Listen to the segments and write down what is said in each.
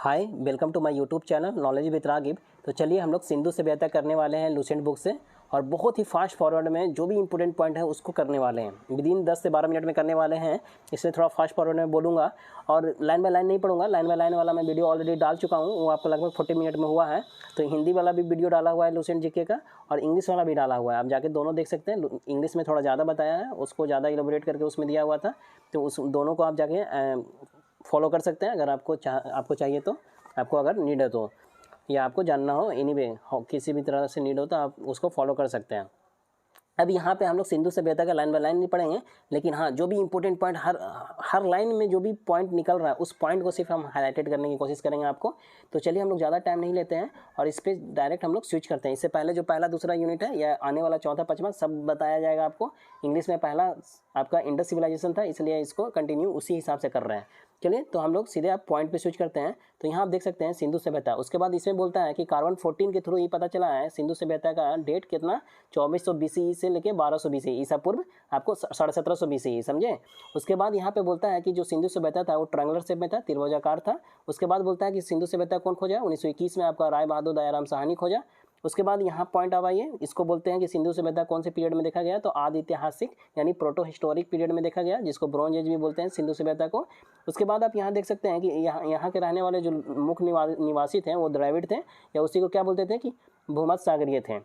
Hi welcome to my YouTube channel knowledge with Ragib. तो चलिए हम लोग सिंधु सभ्यता करने वाले हैं लुसेंट बुक से, और बहुत ही फास्ट फॉरवर्ड में जो भी इंपॉर्टेंट पॉइंट है उसको करने वाले हैं। विदिन 10 से 12 मिनट में करने वाले हैं, इसलिए थोड़ा फास्ट फॉरवर्ड में बोलूँगा और लाइन बाय लाइन नहीं पढ़ूंगा। लाइन बाय लाइन वाला मैं वीडियो ऑलरेडी डाल चुका हूँ, वो आपको लगभग 40 मिनट में हुआ है। तो हिंदी वाला भी वीडियो डाला हुआ है लुसेंट जीके का, और इंग्लिश वाला भी डाला हुआ है। आप जाके दोनों देख सकते हैं। इंग्लिश में थोड़ा ज़्यादा बताया है, उसको ज़्यादा इलेबोरेट करके उसमें दिया हुआ था, तो उस दोनों को आप जाके फॉलो कर सकते हैं अगर आपको चाहिए तो, आपको अगर नीड है तो, या आपको जानना हो एनीवे किसी भी तरह से नीड हो तो आप उसको फॉलो कर सकते हैं। अब यहाँ पे हम लोग सिंधु सभ्यता का लाइन बाय लाइन नहीं पढ़ेंगे, लेकिन हाँ जो भी इंपॉर्टेंट पॉइंट हर लाइन में जो भी पॉइंट निकल रहा है उस पॉइंट को सिर्फ हम हाईलाइटेड करने की कोशिश करेंगे आपको। तो चलिए हम लोग ज़्यादा टाइम नहीं लेते हैं और इस पर डायरेक्ट हम लोग स्विच करते हैं। इससे पहले जो पहला दूसरा यूनिट है या आने वाला चौथा पाँचवा सब बताया जाएगा आपको। इंग्लिश में पहला आपका इंडस सिविलाइजेशन था, इसलिए इसको कंटिन्यू उसी हिसाब से कर रहे हैं। चलिए तो हम लोग सीधे आप पॉइंट पे स्विच करते हैं। तो यहाँ आप देख सकते हैं सिंधु सभ्यता। उसके बाद इसमें बोलता है कि कार्बन 14 के थ्रू ये पता चला है सिंधु सभ्यता का डेट कितना 2400 BCE से लेके 1200 BCE ईसा पूर्व, आपको 1750 BCE समझे। उसके बाद यहाँ पे बोलता है कि जो सिंधु सभ्यता था वो ट्रायंगुलर शेप में था, त्रिभुजाकार था। उसके बाद बोलता है कि सिंधु सभ्यता कौन खोजा, 1921 में आपका राय बहादुर दयाराम साहनी खोजा। उसके बाद यहाँ पॉइंट अब आइए, इसको बोलते हैं कि सिंधु सभ्यता कौन से पीरियड में देखा गया, तो आदि ऐतिहासिक यानी प्रोटो हिस्टोरिक पीरियड में देखा गया, जिसको ब्रॉन्ज एज भी बोलते हैं सिंधु सभ्यता को। उसके बाद आप यहाँ देख सकते हैं कि यहाँ के रहने वाले जो मुख्य निवासी थे वो द्रविड़ थे, या उसी को क्या बोलते थे कि भूमध्य सागरीय थे।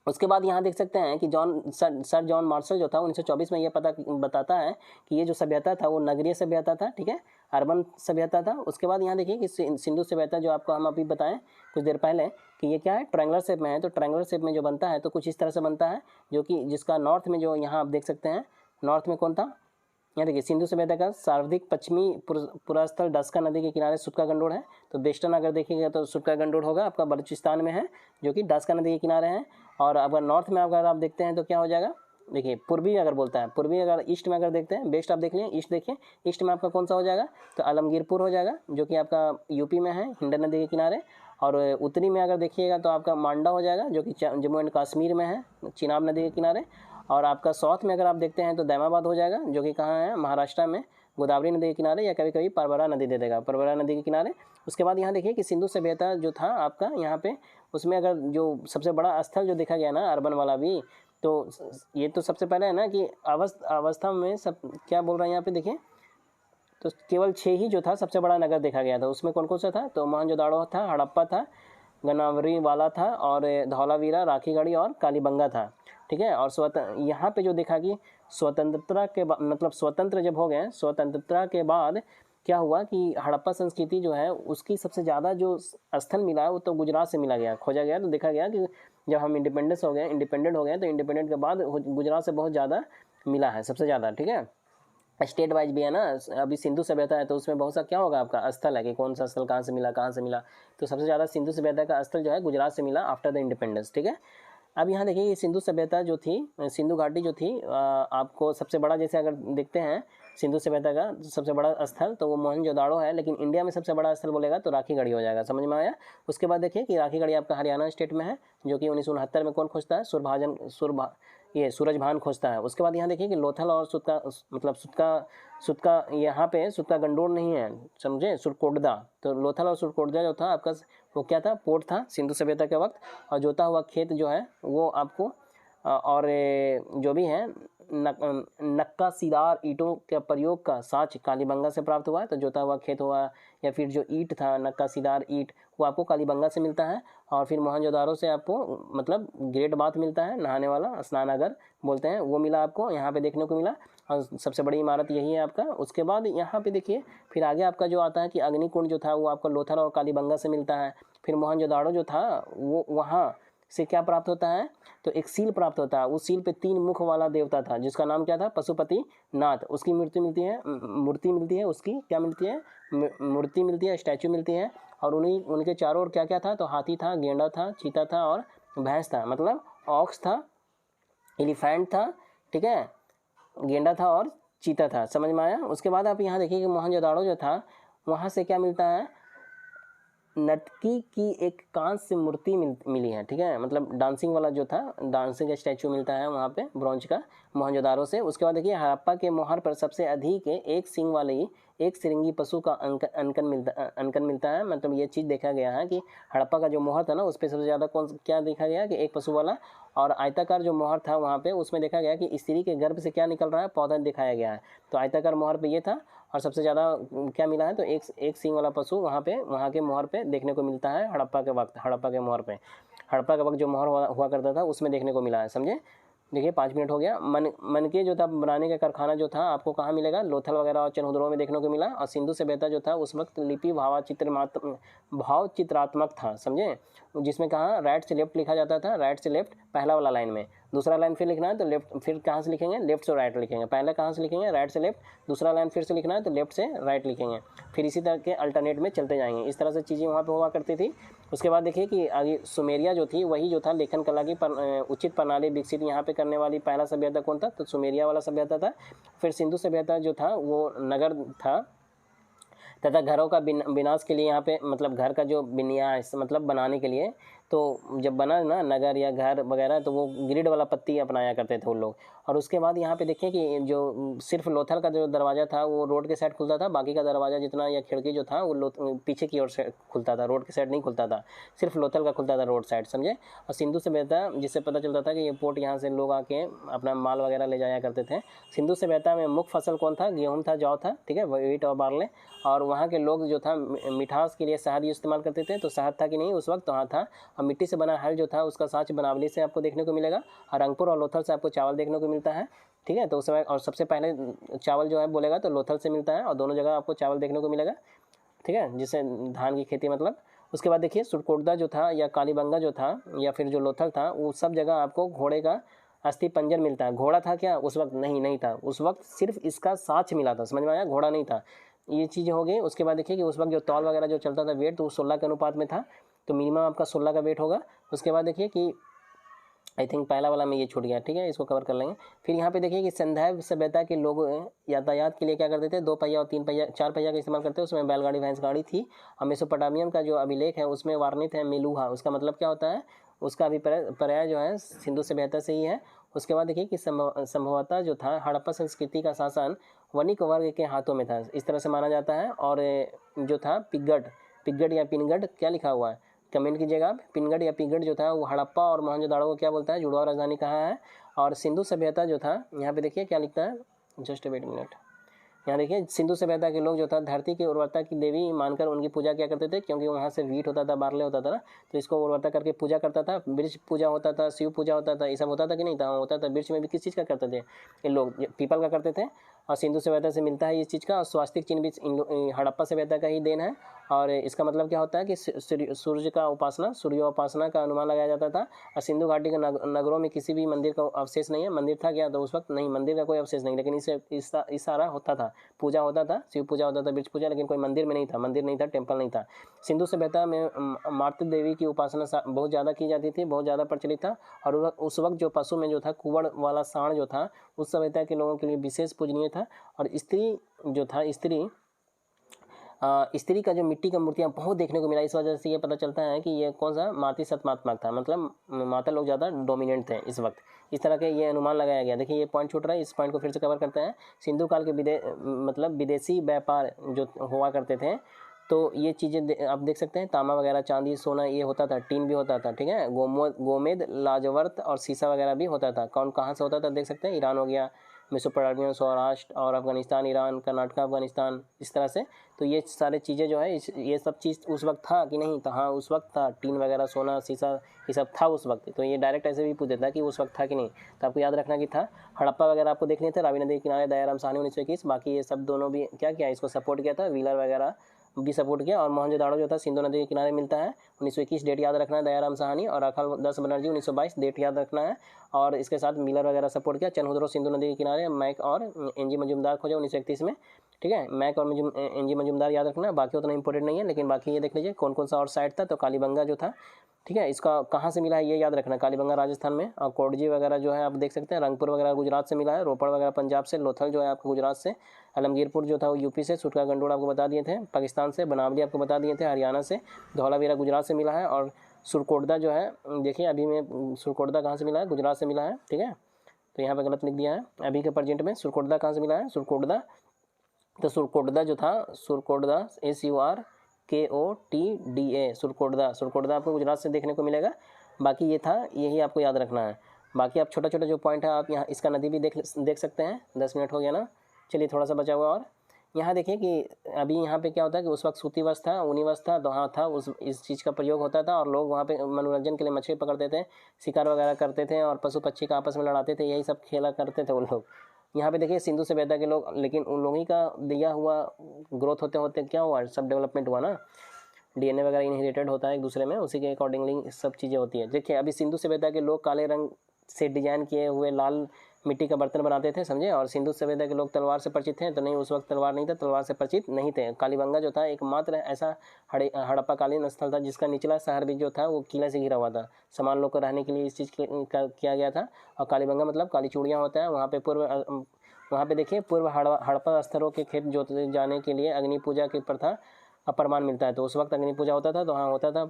उसके बाद यहाँ देख सकते हैं कि सर जॉन मार्शल जो था 1924 में ये बताता है कि ये जो सभ्यता था वो नगरीय सभ्यता था, ठीक है, अर्बन सभ्यता था। उसके बाद यहाँ देखिए कि सिंधु सभ्यता जो आपको हम अभी बताएं कुछ देर पहले कि ये क्या है, ट्रायंगुलर शेप में है। तो ट्रायंगुलर शेप में जो बनता है तो कुछ इस तरह से बनता है, जो कि जिसका नॉर्थ में जो यहाँ आप देख सकते हैं, नॉर्थ में कौन था, यहाँ देखिए सिंधु सभ्यता का सर्वाधिक पश्चिमी पुरास्थल डस्का नदी के किनारे सुटका गंडोर है। तो वेस्टर्न अगर देखिएगा तो सुटका गंडोर होगा आपका बलूचिस्तान में है, जो कि डस्का नदी के किनारे है। और अगर नॉर्थ में अगर आप देखते हैं तो क्या हो जाएगा, देखिए पूर्वी अगर बोलता है, पूर्वी अगर ईस्ट में अगर देखते हैं, वेस्ट आप देख लिए, ईस्ट देखिए, ईस्ट में आपका कौन सा हो जाएगा, तो आलमगीरपुर हो जाएगा, जो कि आपका यूपी में है, हिंडन नदी के किनारे। और उत्तरी में अगर देखिएगा तो आपका मांडा हो जाएगा, जो कि जम्मू एंड कश्मीर में है, चिनाब नदी के किनारे। और आपका साउथ में अगर आप देखते हैं तो दैमाबाद हो जाएगा, जो कि कहाँ है, महाराष्ट्र में, गोदावरी नदी के किनारे, या कभी कभी परवरा नदी दे देगा, परवरा नदी के किनारे। उसके बाद यहाँ देखिए कि सिंधु सभ्यता जो था आपका यहाँ पे, उसमें अगर जो सबसे बड़ा स्थल जो देखा गया ना अर्बन वाला भी, तो ये तो सबसे पहले है ना कि अवस्था में सब क्या बोल रहे हैं यहाँ पे देखिए, तो केवल 6 ही जो था सबसे बड़ा नगर देखा गया था। उसमें कौन कौन सा था, तो मोहनजोदाड़ो था, हड़प्पा था, गनावरी वाला था, और धौलावीरा, राखीगढ़ी और कालीबंगा था, ठीक है। और यहाँ पे जो देखा कि स्वतंत्रता के मतलब स्वतंत्र जब हो गए, स्वतंत्रता के बाद क्या हुआ कि हड़प्पा संस्कृति जो है उसकी सबसे ज़्यादा जो स्थल मिला है वो तो गुजरात से मिला गया, खोजा गया। तो देखा गया कि जब हम इंडिपेंडेंट हो गए तो इंडिपेंडेंट के बाद गुजरात से बहुत ज़्यादा मिला है, सबसे ज़्यादा, ठीक है। स्टेट वाइज भी है ना, अभी सिंधु सभ्यता है तो उसमें बहुत सा क्या होगा आपका स्थल है कि कौन सा स्थल कहाँ से मिला, तो सबसे ज़्यादा सिंधु सभ्यता का स्थल जो है गुजरात से मिला आफ्टर द इंडिपेंडेंस, ठीक है। अब यहाँ देखिए ये सिंधु सभ्यता जो थी, सिंधु घाटी जो थी, आपको सबसे बड़ा जैसे अगर देखते हैं सिंधु सभ्यता का सबसे बड़ा स्थल तो वो मोहनजोदाड़ो है, लेकिन इंडिया में सबसे बड़ा स्थल बोलेगा तो राखीगढ़ी हो जाएगा, समझ में आया। उसके बाद देखिए कि राखीगढ़ी आपका हरियाणा स्टेट में है, जो कि 1969 में कौन खोजता है, सूरजभान खोजता है। उसके बाद यहाँ देखिए कि लोथल और सुतका यहाँ पे सुतका गंडोर नहीं है, समझे, सुरकोटदा। तो लोथल और सुरकोटदा जो था आपका वो क्या था, पोर्ट था सिंधु सभ्यता के वक्त। और जोता हुआ खेत जो है वो आपको और जो भी है नक्काशीदार ईंटों के प्रयोग का साक्ष्य कालीबंगा से प्राप्त हुआ है। तो जोता हुआ खेत हुआ या फिर जो ईंट था नक्काशीदार ईंट वो आपको कालीबंगा से मिलता है। और फिर मोहनजोदाड़ो से आपको मतलब ग्रेट बाथ मिलता है, नहाने वाला स्नानागार बोलते हैं, वो मिला आपको यहाँ पे देखने को मिला, और सबसे बड़ी इमारत यही है आपका। उसके बाद यहाँ पे देखिए फिर आगे आपका जो आता है कि अग्निकुंड जो था वो आपको लोथल और कालीबंगा से मिलता है। फिर मोहनजोदाड़ो जो था वो वहाँ से क्या प्राप्त होता है, तो एक सील प्राप्त होता है। उस सील पे 3 मुख वाला देवता था जिसका नाम क्या था, पशुपति नाथ। उसकी मूर्ति मिलती है उसकी क्या मिलती है, मूर्ति मिलती है, स्टैचू मिलती है। और उनके चारों ओर क्या क्या था, तो हाथी था, गेंडा था, चीता था और भैंस था, मतलब ऑक्स था, एलिफेंट था, ठीक है, गेंडा था और चीता था, समझ में आया। उसके बाद आप यहाँ देखिए कि मोहनजोदाड़ो जो था वहाँ से क्या मिलता है, नर्तकी की एक कांस्य से मूर्ति मिली है, ठीक है, मतलब डांसिंग वाला जो था, डांसिंग का स्टैचू मिलता है वहाँ पे ब्रॉन्ज का मोहनजोदाड़ो से। उसके बाद देखिए हड़प्पा के मोहर पर सबसे अधिक एक सींग वाली एक सिरंगी पशु का अंकन मिलता है। मतलब ये चीज़ देखा गया है कि हड़प्पा का जो मोहर था ना उस पर सबसे ज़्यादा क्या देखा गया कि एक पशु वाला, और आयताकार जो मोहर था वहाँ पे उसमें देखा गया कि स्त्री के गर्भ से क्या निकल रहा है, पौधा दिखाया गया है। तो आयताकार मोहर पे ये था, और सबसे ज़्यादा क्या मिला है तो एक सींग वाला पशु वहाँ के मोहर पे देखने को मिलता है हड़प्पा के वक्त। हड़प्पा के मोहर पे, हड़प्पा के वक्त जो मोहर हुआ करता था उसमें देखने को मिला है, समझे। देखिए 5 मिनट हो गया। मनके जो था बनाने का कारखाना जो था आपको कहाँ मिलेगा, लोथल वगैरह और चनहुदरों में देखने को मिला। और सिंधु सभ्यता जो था उस वक्त लिपि भाव चित्रात्मक था, समझे, जिसमें कहाँ राइट से लेफ्ट लिखा जाता था, राइट से लेफ्ट पहला वाला लाइन में, दूसरा लाइन फिर लिखना है तो लेफ्ट, फिर कहाँ से लिखेंगे, लेफ्ट से राइट लिखेंगे, पहले कहाँ से लिखेंगे, राइट से लेफ्ट, दूसरा लाइन फिर से लिखना है तो लेफ्ट से राइट लिखेंगे, फिर इसी तरह के अल्टरनेट में चलते जाएंगे। इस तरह से चीज़ें वहाँ पे हुआ करती थी। उसके बाद देखिए कि आगे सुमेरिया जो थी वही जो था लेखन कला की उचित प्रणाली विकसित यहाँ पे करने वाली पहला सभ्यता कौन था, तो सुमेरिया वाला सभ्यता था। फिर सिंधु सभ्यता जो था वो नगर था, तथा घरों का विनाश के लिए यहाँ पे, मतलब घर का जो विन्यास मतलब बनाने के लिए, तो जब बना ना नगर या घर वगैरह तो वो ग्रिड वाला पत्ती अपनाया करते थे वो लोग। और उसके बाद यहाँ पे देखिए कि जो सिर्फ लोथल का जो दरवाज़ा था वो रोड के साइड खुलता था, बाकी का दरवाज़ा जितना या खिड़की जो था वो पीछे की ओर से खुलता था, रोड के साइड नहीं खुलता था, सिर्फ लोथल का खुलता था रोड साइड, समझे। और सिंधु सभ्यता जिससे पता चलता था कि ये पोर्ट यहाँ से लोग आके अपना माल वगैरह ले जाया करते थे। सिंधु सभ्यता में मुख्य फसल कौन था, गेहूँ था, जौ था, ठीक है, व्हीट और बार्ले। और वहाँ के लोग जो था मिठास के लिए शहद इस्तेमाल करते थे, तो शहद था कि नहीं उस वक्त वहाँ था। और मिट्टी से बना हल जो था उसका साँच बनावली से आपको देखने को मिलेगा। और रंगपुर और लोथल से आपको चावल देखने को मिलता है, ठीक है। तो उस समय और सबसे पहले चावल जो है बोलेगा तो लोथल से मिलता है, और दोनों जगह आपको चावल देखने को मिलेगा, ठीक है, जिससे धान की खेती मतलब। उसके बाद देखिए सुरकोटदा जो था या कालीबंगा जो था या फिर जो लोथल था, वो सब जगह आपको घोड़े का अस्थि पंजर मिलता है। घोड़ा था क्या उस वक्त, नहीं था, उस वक्त सिर्फ इसका साँच मिला था, समझ में आया, घोड़ा नहीं था। ये चीज़ हो गई। उसके बाद देखिए कि उस वक्त जो तौल वगैरह जो चलता था वेट, तो वो 16 के अनुपात में था, तो मिनिमम आपका 16 का वेट होगा। उसके बाद देखिए कि आई थिंक पहला वाला में ये छूट गया, ठीक है, इसको कवर कर लेंगे। फिर यहाँ पे देखिए कि संध्याय सभ्यता के लोग यातायात के लिए क्या करते थे, 2 पहिया और 3 पहिया 4 पहिया का इस्तेमाल करते थे, उसमें बैलगाड़ी भैंस गाड़ी थी। और मेसोपोटामियम का जो अभिलेख है उसमें वर्णित है मेलुहा, उसका मतलब क्या होता है, उसका अभिप्राय जो है सिंधु सभ्यता से ही है। उसके बाद देखिए कि संभवतः जो था हड़प्पा संस्कृति का शासन वणिक वर्ग के हाथों में था, इस तरह से माना जाता है। और जो था पिगड या पिनगढ़ क्या लिखा हुआ है कमेंट कीजिएगा आप। पिनगढ़ या पिगढ़ जो था वो हड़प्पा और मोहनजोदाड़ो को क्या बोलता है, जुड़वां राजधानी कहा है। और सिंधु सभ्यता जो था यहाँ पे देखिए क्या लिखता है, जस्ट वेट मिनट, यहाँ देखिए सिंधु सभ्यता के लोग जो था धरती की उर्वरता की देवी मानकर उनकी पूजा क्या करते थे, क्योंकि वहाँ से वीट होता था, बार्ले होता था ना, तो इसको उर्वरता करके पूजा करता था। वृक्ष पूजा होता था, शिव पूजा होता था, ये सब होता था कि नहीं था, होता था। वृक्ष में भी किस चीज़ का करते थे ये लोग, पीपल का करते थे। और सिंधु सभ्यता से मिलता है इस चीज़ का। और स्वास्तिक चिन्ह भी हड़प्पा सभ्यता का ही देन है। और इसका मतलब क्या होता है कि सूर्य का उपासना, सूर्योपासना का अनुमान लगाया जाता था। और सिंधु घाटी के नगरों में किसी भी मंदिर का अवशेष नहीं है। मंदिर था क्या तो उस वक्त नहीं, मंदिर का कोई अवशेष नहीं, लेकिन इससे इशारा होता था, पूजा होता था, शिव पूजा होता था, वृक्ष पूजा, लेकिन कोई मंदिर में नहीं था, मंदिर नहीं था, टेम्पल नहीं था। सिंधु सभ्यता में मातृ देवी की उपासना बहुत ज़्यादा की जाती थी, बहुत ज़्यादा प्रचलित था। और उस वक्त जो पशु में जो था कुंवड़ वाला सांड जो था उस सभ्यता के लोगों के लिए विशेष पूजनीय था। और स्त्री जो था, स्त्री का जो मिट्टी का मूर्तियाँ बहुत देखने को मिला। इस वजह से ये पता चलता है कि ये कौन सा मातृसत्मात्मक था, मतलब माता लोग ज़्यादा डोमिनेंट थे इस वक्त। इस तरह के ये अनुमान लगाया गया। देखिए ये पॉइंट छूट रहा है, इस पॉइंट को फिर से कवर करते हैं। सिंधु काल के मतलब विदेशी व्यापार जो हुआ करते थे, तो ये चीज़ें आप देख सकते हैं, तांबा वगैरह, चांदी, सोना ये होता था, टीन भी होता था, ठीक है, गोमेद, लाजवर्त और शीशा वगैरह भी होता था। कौन कहाँ से होता था देख सकते हैं, ईरान हो गया, मेसोपोटामिया, सौराष्ट्र और अफगानिस्तान, ईरान, कर्नाटक, अफगानिस्तान, इस तरह से। तो ये सारे चीज़ें जो है ये सब चीज़ उस वक्त था कि नहीं था, हाँ उस वक्त था। टीन वगैरह, सोना, शीशा ये सब था उस वक्त। तो ये डायरेक्ट ऐसे भी पूछ देता है कि उस वक्त था कि नहीं, तो आपको याद रखना कि था। हड़प्पा वगैरह आपको देखने थे, रावी नदी के किनारे, दयाराम साहनी 1921। बाकी ये सब दोनों भी क्या किया, इसको सपोर्ट किया था, व्हीलर वगैरह भी सपोर्ट किया। और मोहनजोदाड़ो जो था सिंधु नदी के किनारे मिलता है, 1921 डेट याद रखना है, दयाराम साहनी। और अखल 10 बनर्जी 1922 डेट याद रखना है। और इसके साथ मिलर वगैरह सपोर्ट किया। चनहुदरो सिंधु नदी के किनारे, मैक और एनजी मजूमदार खोजा 1931 में, ठीक है। मैक और एनजी मजूमदार याद रखना, बाकी उतना इंपॉर्टेंट नहीं है, लेकिन बाकी ये देख लीजिए कौन कौन सा और साइड था। तो कालीबंगा जो था, ठीक है, इसका कहाँ से मिला है ये याद रखना, कालीबंगा राजस्थान में। और कोटजी वगैरह जो है आप देख सकते हैं, रंगपुर वगैरह गुजरात से मिला है, रोपड़ वगैरह पंजाब से, लोथल जो है आपको गुजरात से, आलमगीरपुर जो था वो यूपी से, सुटका गंडोड़ आपको बता दिए थे पाकिस्तान से, बनावली आपको बता दिए थे हरियाणा से, धौलावीरा गुजरात से मिला है। और सुरकोटदा जो है देखिए अभी में सुरकोटदा कहाँ से मिला है, गुजरात से मिला है, ठीक है। तो यहाँ पे गलत लिख दिया है, अभी के प्रेजेंट में सुरकोटदा कहाँ से मिला है, सुरकोटदा तो सुरकोटदा जो था, सुरकोटदा SURKOTDA, सुरकोटदा आपको गुजरात से देखने को मिलेगा। बाकी ये था, यही आपको याद रखना है। बाकी आप छोटा छोटा जो पॉइंट है आप यहाँ इसका नदी भी देख सकते हैं। 10 मिनट हो गया ना, चलिए थोड़ा सा बचा हुआ और यहाँ देखिए कि अभी यहाँ पे क्या होता है कि उस वक्त सूती वस्त्र था, ऊनी वस्त्र था, तो हाँ था उस इस चीज़ का प्रयोग होता था और लोग वहाँ पे मनोरंजन के लिए मछली पकड़ते थे, शिकार वगैरह करते थे और पशु पक्षी का आपस में लड़ाते थे, यही सब खेला करते थे उन लोग। यहाँ पे देखिए सिंधु सभ्यता के लोग, लेकिन उन लोगों ही का दिया हुआ ग्रोथ होते होते क्या हुआ, सब डेवलपमेंट हुआ ना, DNA वगैरह इनहेरिटेड होता है एक दूसरे में, उसी के अकॉर्डिंगली सब चीज़ें होती है। देखिए अभी सिंधु सभ्यता के लोग काले रंग से डिजाइन किए हुए लाल मिट्टी का बर्तन बनाते थे, समझे, और सिंधु सभ्यता के लोग तलवार से परिचित थे, तो नहीं उस वक्त तलवार नहीं था, तलवार से परिचित नहीं थे। कालीबंगा जो था एकमात्र ऐसा हड़प्पाकालीन स्थल था जिसका निचला शहर भी जो था वो किला से घिरा हुआ था, सामान लोग को रहने के लिए इस चीज़ किया गया था। और कालीबंगा मतलब काली चूड़ियाँ होता है, वहाँ पे देखिए पूर्व हड़प्पा स्तरों के खेत जोते जाने के लिए अग्नि पूजा की प्रथा प्रमाण मिलता है। तो उस वक्त अग्नि पूजा होता था, तो हाँ होता था,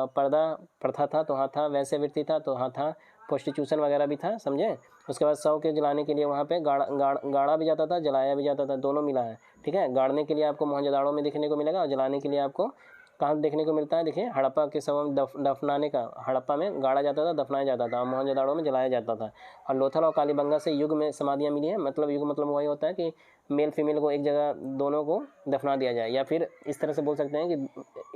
पर्दा प्रथा था, तो हाँ था, वैसे वृत्ति था, तो हाँ था, प्रोस्टिट्यूशन वगैरह भी था, समझे। उसके बाद शव के जलाने के लिए वहाँ पे गाड़ा भी जाता था, जलाया भी जाता था, दोनों मिला है, ठीक है। गाड़ने के लिए आपको मोहनजोदाड़ो में देखने को मिलेगा और जलाने के लिए आपको कहाँ देखने को मिलता है, देखिए हड़प्पा के शव में दफनाने का, हड़प्पा में गाड़ा जाता था, दफनाया जाता था, मोहनजोदाड़ो में जलाया जाता था। और लोथल और कालीबंगा से युग में समाधियाँ मिली हैं, मतलब युग मतलब वही होता है कि मेल फीमेल को एक जगह दोनों को दफना दिया जाए, या फिर इस तरह से बोल सकते हैं कि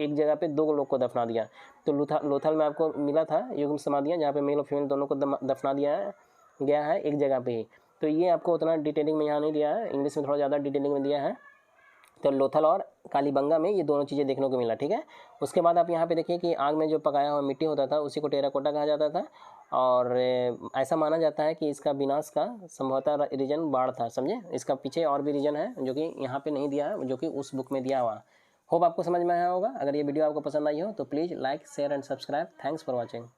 एक जगह पे 2 लोग को दफना दिया। तो लोथल में आपको मिला था युग्म समाधियाँ जहाँ पे मेल और फीमेल दोनों को दफना दिया गया है एक जगह पे ही। तो ये आपको उतना डिटेलिंग में यहाँ नहीं दिया है, इंग्लिश में थोड़ा ज़्यादा डिटेलिंग में दिया है। तो लोथल और कालीबंगा में ये दोनों चीज़ें देखने को मिला, ठीक है। उसके बाद आप यहाँ पे देखिए कि आग में जो पकाया हुआ मिट्टी होता था उसी को टेराकोटा कहा जाता था, और ऐसा माना जाता है कि इसका विनाश का संभवतः रीजन बाढ़ था, समझे। इसका पीछे और भी रीजन है जो कि यहाँ पे नहीं दिया है, जो कि उस बुक में दिया हुआ। होप आपको समझ में आया होगा। अगर ये वीडियो आपको पसंद आई हो तो please like share and subscribe. Thanks for watching.